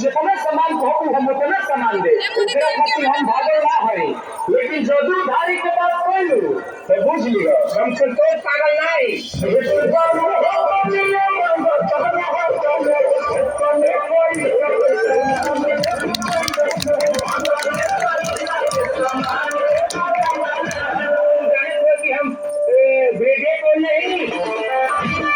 जितने सामान कहूँ हम उतने सामान दे हम भागे ना है लेकिन जदू धारी के बात कहलू तो बुझ लियो हम संतोष पागल नहीं हम भेजे को नहीं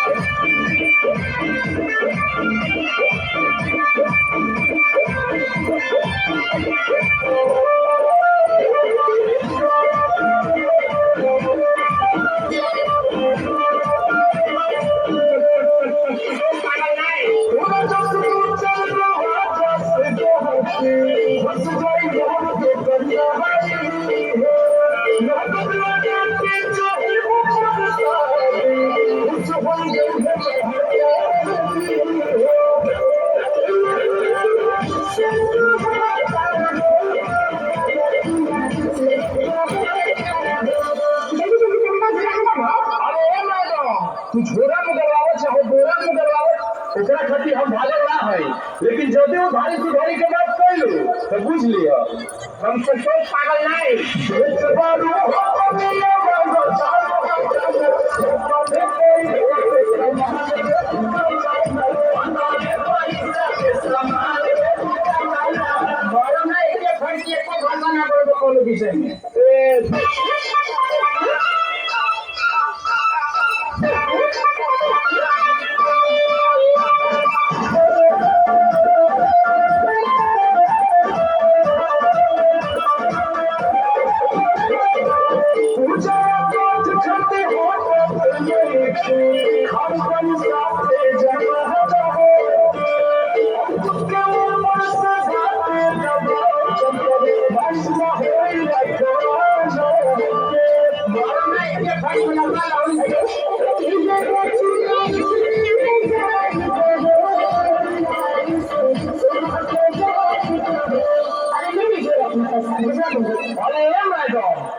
तू झोरा में गलवावे चाहे बोरा में गलवावे ओकरा खातिर हम भागल ना है लेकिन जदे वो भारी से भारी के बात कहलू तो बुझ लियो हम संतोष पागल नहीं विषय में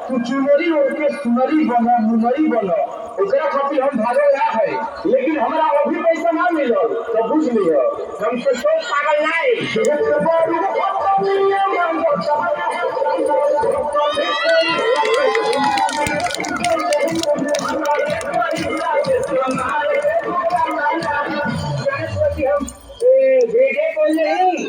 तू चुनरी ओके सुनरी बनो मुनरी बनो ओकरा खातिर हम भागल ना है लेकिन हमरा अभी पैसा ना मिलल तो बुझ लियो हम संतोष पागल नहीं भेजे को नहीं